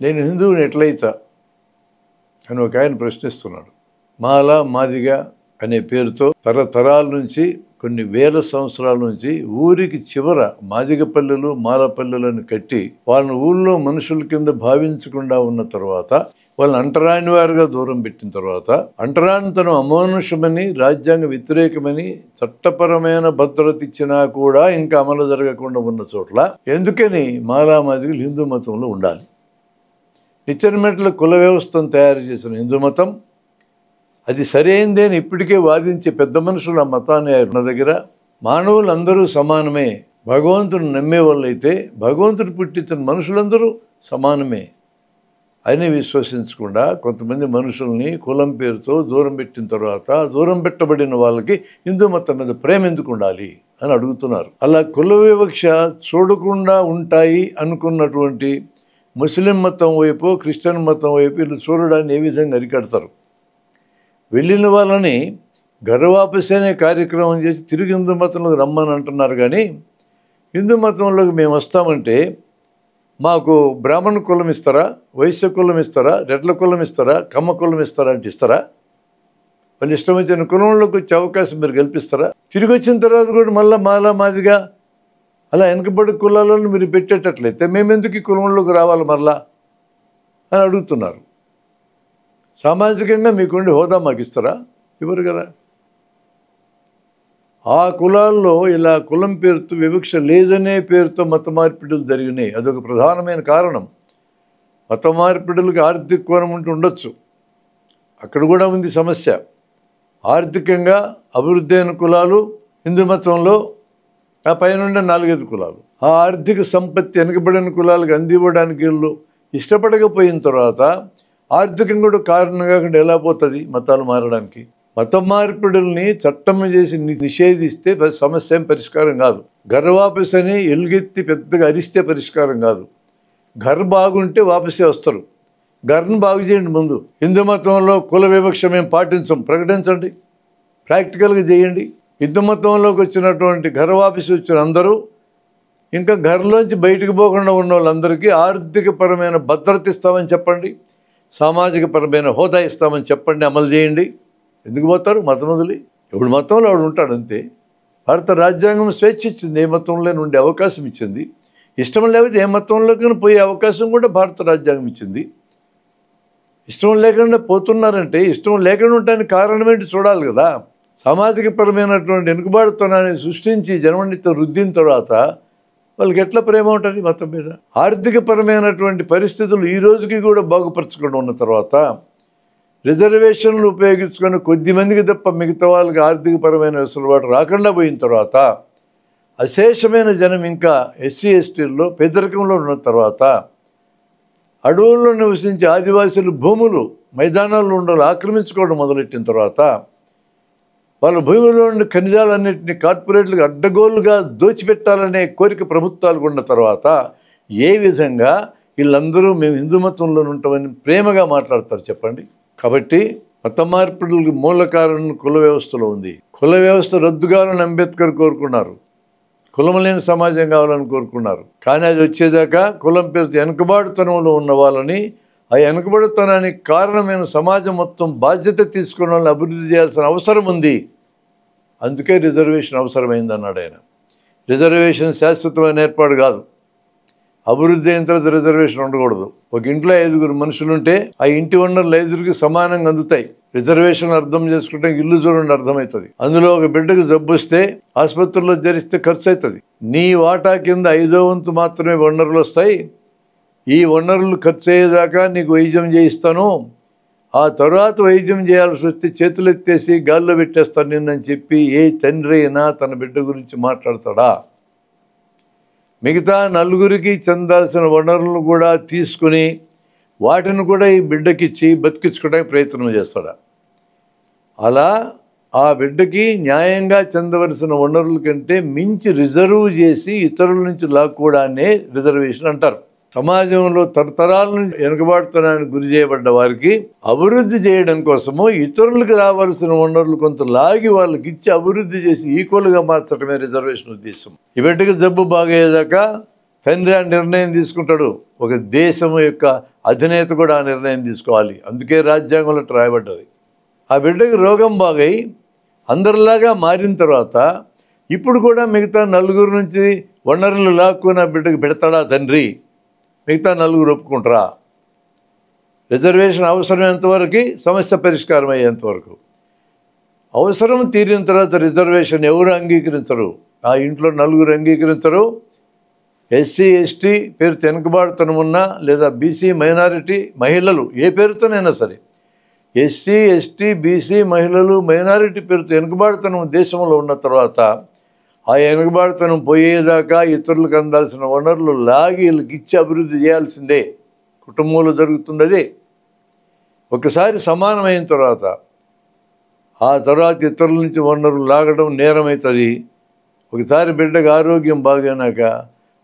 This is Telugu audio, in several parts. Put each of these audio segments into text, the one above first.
నేను హిందువుని ఎట్లయితా అని ఒక ఆయన ప్రశ్నిస్తున్నాడు. మాల మాదిగ అనే పేరుతో తరతరాల నుంచి కొన్ని వేల సంవత్సరాల నుంచి ఊరికి చివర మాదిగ పల్లెలు మాలపల్లెలను కట్టి వాళ్ళని ఊళ్ళో మనుషుల కింద భావించకుండా ఉన్న తర్వాత వాళ్ళని అంటరాని వారుగా దూరం పెట్టిన తర్వాత అంటరానితనం అమానుషమని రాజ్యాంగ వ్యతిరేకమని చట్టపరమైన భద్రత ఇచ్చినా కూడా ఇంకా అమలు జరగకుండా ఉన్న చోట్ల ఎందుకని మాలా మాదిగలు హిందూ మతంలో ఉండాలి? నిచ్చెనమెట్ల కుల వ్యవస్థను తయారు చేసిన హిందూ మతం అది సరైందే అని ఇప్పటికే వాదించే పెద్ద మనుషులు ఆ మతాన్ని ఉన్న దగ్గర మానవులందరూ సమానమే, భగవంతుడు నమ్మే వాళ్ళైతే భగవంతుడు పుట్టించిన మనుషులందరూ సమానమే అని విశ్వసించకుండా కొంతమంది మనుషుల్ని కులం పేరుతో దూరం పెట్టిన తర్వాత దూరం పెట్టబడిన వాళ్ళకి హిందూ మతం మీద ప్రేమ ఎందుకు ఉండాలి అని అడుగుతున్నారు. అలా కుల వివక్ష చూడకుండా ఉంటాయి అనుకున్నటువంటి ముస్లిం మతం వైపు క్రిస్టియన్ మతం వైపు వీళ్ళు చూడడాన్ని ఏ విధంగా అరికడతారు? వెళ్ళిన వాళ్ళని గర్వాపసి అనే కార్యక్రమం చేసి తిరిగి హిందూ మతంలోకి రమ్మని అంటున్నారు. కానీ హిందూ మతంలోకి మేము వస్తామంటే మాకు బ్రాహ్మణ కులం ఇస్తారా, వైశ్య కులం ఇస్తారా, రెడ్ల కులం ఇస్తారా, కమ్మ కులం ఇస్తారా అంటే ఇస్తారా? వాళ్ళు ఇష్టం వచ్చిన కులంలోకి వచ్చే అవకాశం మీరు కల్పిస్తారా? తిరిగి వచ్చిన తర్వాత కూడా మళ్ళీ మాలా మాదిగా అలా వెనకబడి కులాలను మీరు పెట్టేటట్లయితే మేమెందుకు ఈ కులంలోకి రావాలి మరలా అని అడుగుతున్నారు. సామాజికంగా మీకుండి హోదా మాకు ఇస్తారా? ఇవ్వరు కదా. ఆ కులాల్లో ఇలా కులం పేరుతో వివక్ష లేదనే పేరుతో మత మార్పిడులు జరిగినాయి. అదొక ప్రధానమైన కారణం. మత మార్పిడులకు ఆర్థిక కోణం ఉంటూ ఉండొచ్చు, అక్కడ కూడా ఉంది సమస్య. ఆర్థికంగా అభివృద్ధి అయిన కులాలు హిందూ మతంలో, ఆ పైన 4-5 కులాలు ఆ ఆర్థిక సంపత్తి వెనుకబడిన కులాలకు అందివ్వడానికి వీళ్ళు ఇష్టపడకపోయిన తర్వాత ఆర్థికంగా కూడా కారణం కాకుండా ఎలా పోతుంది మతాలు మారడానికి? మత మార్పిడుల్ని చట్టం చేసి నిషేధిస్తే సమస్య ఏం పరిష్కారం కాదు. గర్వాపసి అని ఎలుగెత్తి పెద్దగా అరిస్తే పరిష్కారం కాదు. ఘర్ బాగుంటే వాపసే వస్తారు. ఘర్ను బాగు చేయండి ముందు. హిందూ మతంలో కుల వివక్ష మేము పాటించం ప్రకటించండి, ప్రాక్టికల్గా చేయండి. హిందూ మతంలోకి వచ్చినటువంటి గర్వాపసి వచ్చిన అందరూ ఇంకా ఘర్లోంచి బయటకు పోకుండా ఉన్న వాళ్ళందరికీ ఆర్థికపరమైన భద్రత ఇస్తామని చెప్పండి, సామాజిక పరమైన హోదా ఇస్తామని చెప్పండి, అమలు చేయండి. ఎందుకు పోతారు మతం వదిలి? ఎవడు మతంలో వాడు ఉంటాడు అంతే. భారత రాజ్యాంగం స్వేచ్ఛ ఇచ్చింది, ఏ మతంలో ఉండే అవకాశం ఇచ్చింది. ఇష్టం లేకపోతే ఏ మతంలోకి పోయే అవకాశం కూడా భారత రాజ్యాంగం ఇచ్చింది. ఇష్టం లేకుండా పోతున్నారంటే ఇష్టం లేకుండా ఉండడానికి కారణం ఏంటి చూడాలి కదా. సామాజిక పరమైనటువంటి వెనుకబాటుతనాన్ని సృష్టించి జన్మనితో రుద్దిన తర్వాత వాళ్ళకి ఎట్లా ప్రేమ ఉంటుంది మతం మీద? ఆర్థిక పరమైనటువంటి పరిస్థితులు ఈ రోజుకి కూడా బాగుపరచకుండా ఉన్న తర్వాత రిజర్వేషన్లు ఉపయోగించుకొని కొద్దిమందికి తప్ప మిగతా వాళ్ళకి ఆర్థికపరమైన వెసులుబాటు రాకుండా పోయిన తర్వాత అశేషమైన జనం ఇంకా ఎస్సీ ఎస్టీల్లో పేదరికంలో ఉన్న తర్వాత అడవుల్లో నివసించే ఆదివాసీలు భూములు మైదానాల్లో ఉండాలి ఆక్రమించుకోవడం మొదలెట్టిన తర్వాత వాళ్ళ భూమిలో ఉండే ఖనిజాలన్నింటినీ కార్పొరేట్లకు అడ్డగోలుగా దోచిపెట్టాలనే కోరిక ప్రభుత్వాలకు ఉన్న తర్వాత ఏ విధంగా వీళ్ళందరూ మేము హిందూ మతంలో ఉంటామని ప్రేమగా మాట్లాడతారు చెప్పండి? కాబట్టి మత మార్పిడులకు మూల కారణం కుల వ్యవస్థలో ఉంది. కుల వ్యవస్థ రద్దు కావాలని అంబేద్కర్ కోరుకున్నారు, కులం లేని సమాజం కావాలని కోరుకున్నారు. కానీ అది వచ్చేదాకా కులం పేరుతో వెనుకబాటుతనంలో ఉన్న వాళ్ళని, ఆ వెనుకబడుతనానికి కారణమైన సమాజం మొత్తం బాధ్యత తీసుకున్న వాళ్ళని అభివృద్ధి చేయాల్సిన అవసరం ఉంది. అందుకే రిజర్వేషన్ అవసరమైంది అన్నాడు ఆయన. రిజర్వేషన్ శాశ్వతమైన ఏర్పాటు కాదు. అభివృద్ధి అయిన తర్వాత రిజర్వేషన్ ఉండకూడదు. ఒక ఇంట్లో 5 మనుషులుంటే ఆ ఇంటి వనరులు 5కి సమానంగా అందుతాయి. రిజర్వేషన్ అర్థం చేసుకుంటే ఇల్లు చూడండి అర్థమవుతుంది. అందులో ఒక బిడ్డకు జబ్బు వస్తే ఆసుపత్రిలో జరిస్తే ఖర్చు అవుతుంది. నీ వాటా కింద 5వ వంతు మాత్రమే వనరులు వస్తాయి. ఈ వనరులు ఖర్చు అయ్యేదాకా నీకు వైద్యం చేయిస్తాను, ఆ తర్వాత వైద్యం చేయాల్సి వస్తే చేతులు ఎత్తేసి గాల్లో పెట్టేస్తాను నిన్నని చెప్పి ఏ తండ్రి అయినా తన బిడ్డ గురించి మాట్లాడతాడా? మిగతా 4కి చెందాల్సిన వనరులను కూడా తీసుకుని వాటిని కూడా ఈ బిడ్డకిచ్చి బతికించుకోవడానికి ప్రయత్నం చేస్తాడా? అలా ఆ బిడ్డకి న్యాయంగా చెందవలసిన వనరుల కంటే మించి రిజర్వ్ చేసి ఇతరుల నుంచి లాక్కోవడాన్నే రిజర్వేషన్ అంటారు. సమాజంలో తరతరాల నుంచి వెనుకబాటుతనానికి గురి చేయబడ్డ వారికి అభివృద్ధి చేయడం కోసము ఇతరులకు రావాల్సిన వనరులు కొంత లాగి వాళ్ళకి ఇచ్చి అభివృద్ధి చేసి ఈక్వల్గా మార్చడమే రిజర్వేషన్ ఉద్దేశం. ఈ బిడ్డకి జబ్బు బాగయ్యేదాకా తండ్రి ఆ నిర్ణయం తీసుకుంటాడు. ఒక దేశం యొక్క అధినేత కూడా ఆ నిర్ణయం తీసుకోవాలి. అందుకే రాజ్యాంగంలో రాయబడ్డది. ఆ బిడ్డకి రోగం బాగై అందరిలాగా మారిన తర్వాత ఇప్పుడు కూడా మిగతా నలుగురు నుంచి వనరులు లాక్కుని ఆ బిడ్డకు పెడతాడా తండ్రి? మిగతా నలుగురు ఒప్పుకుంటారా? రిజర్వేషన్ అవసరమైనంతవరకు సమస్య పరిష్కారం అయ్యేంతవరకు. అవసరం తీరిన తర్వాత రిజర్వేషన్ ఎవరు అంగీకరించరు? ఆ ఇంట్లో నలుగురు అంగీకరించరు. ఎస్సీ ఎస్టీ పేరుతో వెనుకబాటుతనం ఉన్నా లేదా బీసీ మైనారిటీ మహిళలు ఏ పేరుతోనైనా సరే, ఎస్సీ ఎస్టీ బీసీ మహిళలు మైనారిటీ పేరుతో వెనుకబాటుతనం దేశంలో ఉన్న తర్వాత ఆ వెనుకబాటుతనం పోయేదాకా ఇతరులకు అందాల్సిన వనరులు లాగి వీళ్ళకి ఇచ్చి అభివృద్ధి చేయాల్సిందే. కుటుంబంలో జరుగుతున్నదే. ఒకసారి సమానమైన తర్వాత ఆ తర్వాత ఇతరుల నుంచి వనరులు లాగడం నేరమవుతుంది. ఒకసారి బిడ్డకు ఆరోగ్యం బాగైనాక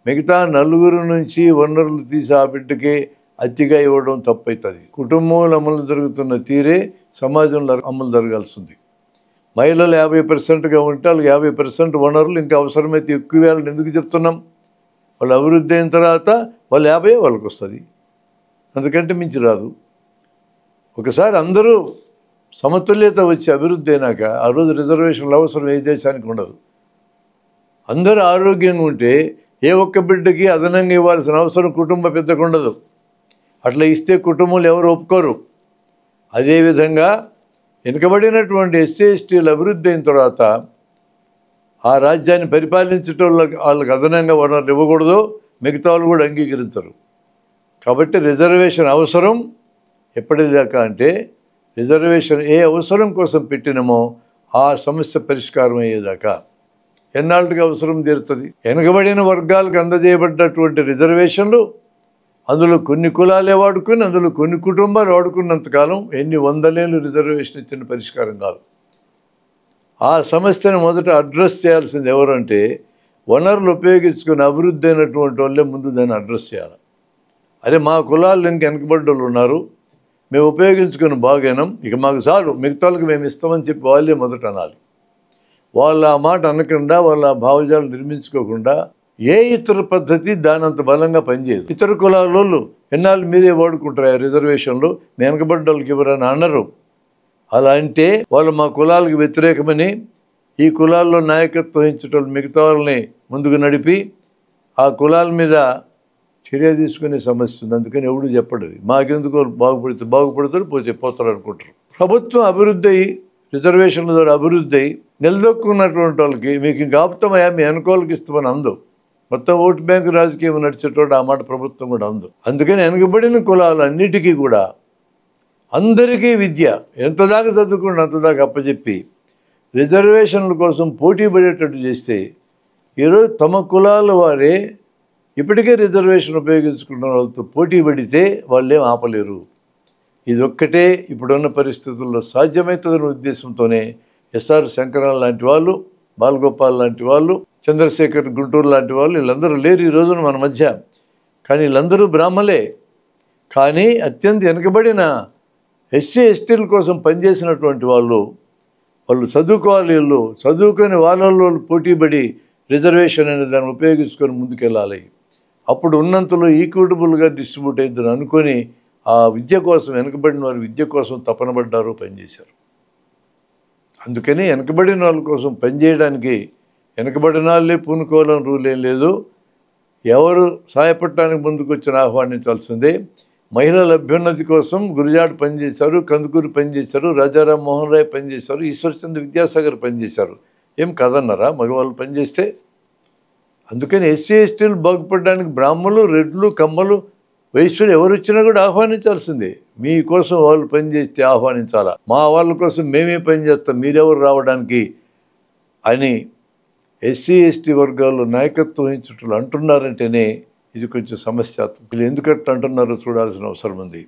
మిగతా నలుగురు నుంచి వనరులు తీసి ఆ బిడ్డకే అతిగా ఇవ్వడం తప్పవుతుంది. కుటుంబంలో అమలు జరుగుతున్న తీరే సమాజంలో అమలు జరగాల్సింది. మహిళలు 50%గా ఉంటే వాళ్ళకి 50% వనరులు ఇంకా అవసరమైతే ఎక్కువ వేయాలని ఎందుకు చెప్తున్నాం? వాళ్ళు అభివృద్ధి అయిన తర్వాత వాళ్ళు 50 వాళ్ళకి వస్తుంది, అందుకంటే మించి రాదు. ఒకసారి అందరూ సమతుల్యత వచ్చి అభివృద్ధి అయినాక ఆ రోజు రిజర్వేషన్లు అవసరం ఏ దేశానికి ఉండదు. అందరూ ఆరోగ్యంగా ఉంటే ఏ ఒక్క బిడ్డకి అదనంగా ఇవ్వాల్సిన అవసరం కుటుంబ పెద్దకు ఉండదు. అట్లా ఇస్తే కుటుంబాలు ఎవరు ఒప్పుకోరు. అదేవిధంగా వెనుకబడినటువంటి ఎస్సీ ఎస్టీలు అభివృద్ధి అయిన తర్వాత ఆ రాజ్యాన్ని పరిపాలించటం వాళ్ళకి అదనంగా వనరులు ఇవ్వకూడదు, మిగతా వాళ్ళు కూడా అంగీకరించరు. కాబట్టి రిజర్వేషన్ అవసరం ఎప్పటిదాకా అంటే రిజర్వేషన్ ఏ అవసరం కోసం పెట్టినమో ఆ సమస్య పరిష్కారం అయ్యేదాకా. ఎన్నాళ్ళకి అవసరం తీరుతుంది? వెనుకబడిన వర్గాలకు అందజేయబడ్డటువంటి రిజర్వేషన్లు అందులో కొన్ని కులాలే వాడుకుని అందులో కొన్ని కుటుంబాలు వాడుకున్నంతకాలం ఎన్ని వందలేళ్ళు రిజర్వేషన్ ఇచ్చిన పరిష్కారం కాదు. ఆ సమస్యను మొదట అడ్రస్ చేయాల్సింది ఎవరంటే వనరులు ఉపయోగించుకుని అభివృద్ధి అయినటువంటి వాళ్ళే ముందు దాన్ని అడ్రస్ చేయాలి. అరే మా కులాలు ఇంక వెనకబడ్డోళ్ళు ఉన్నారు, మేము ఉపయోగించుకుని బాగైనాం, ఇక మాకు చాలు, మిగతా వాళ్ళకి మేము ఇస్తామని చెప్పి వాళ్ళే మొదట అనాలి. వాళ్ళు ఆ మాట అనకుండా వాళ్ళ భావజాలు నిర్మించుకోకుండా ఏ ఇతర పద్ధతి దాని అంత బలంగా పనిచేయదు. ఇతర కులాల ఎన్నాళ్ళు మీరే వాడుకుంటారు రిజర్వేషన్లు, వెనకబడ్డ వాళ్ళకి ఎవరైనా అనరు. అలా అంటే వాళ్ళు మా కులాలకు వ్యతిరేకమని ఈ కులాల్లో నాయకత్వం వహించడం మిగతా వాళ్ళని ముందుకు నడిపి ఆ కులాల మీద చర్య తీసుకునే సమస్య ఉంది. అందుకని ఎవడు చెప్పడు మాకెందుకు బాగుపడతాడు పోతారు అనుకుంటారు. ప్రభుత్వం అభివృద్ధి అయ్యి రిజర్వేషన్ల ద్వారా అభివృద్ధి అయ్యి నిలదొక్కున్నటువంటి వాళ్ళకి మీకు ఇంకా ఆపుతామయ్యా మీ వెనుకోళ్ళకి ఇస్తామని అందు. మొత్తం ఓటు బ్యాంకు రాజకీయం నడిచేటోడు ఆ మాట ప్రభుత్వం కూడా అందు. అందుకని వెనుకబడిన కులాలు అన్నిటికీ కూడా అందరికీ విద్య ఎంతదాకా చదువుకుంటే అంతదాకా అప్పచెప్పి రిజర్వేషన్ల కోసం పోటీ పడేటట్టు చేస్తే ఈరోజు తమ కులాల వారే ఇప్పటికే రిజర్వేషన్ ఉపయోగించుకున్న వాళ్ళతో పోటీ పడితే వాళ్ళేం ఆపలేరు. ఇదొక్కటే ఇప్పుడున్న పరిస్థితుల్లో సాధ్యమవుతుందనే ఉద్దేశంతోనే ఎస్ఆర్ శంకరరావు లాంటి వాళ్ళు, బాలగోపాల్ లాంటి వాళ్ళు, చంద్రశేఖర్ గుంటూరు లాంటి వాళ్ళు వీళ్ళందరూ లేరు ఈ రోజున మన మధ్య. కానీ వీళ్ళందరూ బ్రాహ్మలే. కానీ అత్యంత వెనుకబడిన ఎస్సీ ఎస్టీల కోసం పనిచేసినటువంటి వాళ్ళు చదువుకోవాలి. వీళ్ళు చదువుకొని వాళ్ళలో పోటీపడి రిజర్వేషన్ అనే దాన్ని ఉపయోగించుకొని ముందుకెళ్ళాలి. అప్పుడు ఉన్నంతలో ఈక్విటబుల్గా డిస్ట్రిబ్యూట్ అయిద్దని అనుకొని ఆ విద్య కోసం వెనుకబడిన వారు విద్య కోసం తపన పడ్డారు, పనిచేశారు. అందుకని వెనుకబడిన వాళ్ళ కోసం పనిచేయడానికి వెనుకబడిన వాళ్ళే పూనుకోవాలని రూల్ ఏం లేదు. ఎవరు సహాయపడటానికి ముందుకు వచ్చిన ఆహ్వానించాల్సిందే. మహిళల అభ్యున్నతి కోసం గురిజాడ పనిచేశారు, కందుకూరు పనిచేశారు, రాజారాం మోహన్ రాయ్ పనిచేశారు, ఈశ్వర్చంద్ర విద్యాసాగర్ పనిచేశారు. ఏం కదన్నారా మగవాళ్ళు పనిచేస్తే? అందుకని ఎస్సీ ఎస్టీలు బాగుపడడానికి బ్రాహ్మణులు, రెడ్లు, కమ్మలు, వైశ్యులు ఎవరు వచ్చినా కూడా ఆహ్వానించాల్సిందే. మీకోసం వాళ్ళు పనిచేస్తే ఆహ్వానించాలా, మా వాళ్ళ కోసం మేమే పనిచేస్తాం, మీరెవరు రావడానికి అని ఎస్సీ ఎస్టీ వర్గాల్లో నాయకత్వం వహించట్లు అంటున్నారంటేనే ఇది కొంచెం సమస్యాత్మకం. వీళ్ళు ఎందుకట్లా అంటున్నారో చూడాల్సిన అవసరం ఉంది.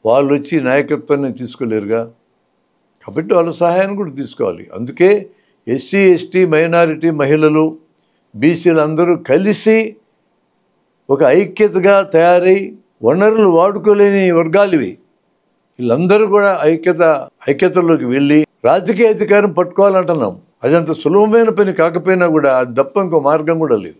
వాళ్ళు వచ్చి నాయకత్వాన్ని తీసుకోలేరుగా, కాబట్టి వాళ్ళ సహాయాన్ని కూడా తీసుకోవాలి. అందుకే ఎస్సీ ఎస్టీ మైనారిటీ మహిళలు బీసీలు అందరూ కలిసి ఒక ఐక్యతగా తయారై వనరులు వాడుకోలేని వర్గాలు ఇవి. వీళ్ళందరూ కూడా ఐక్యతలోకి వెళ్ళి రాజకీయ అధికారం పట్టుకోవాలంటున్నాం. అదంత సులభమైన పని కాకపోయినా కూడా అది తప్ప ఇంకో మార్గం కూడా లేదు.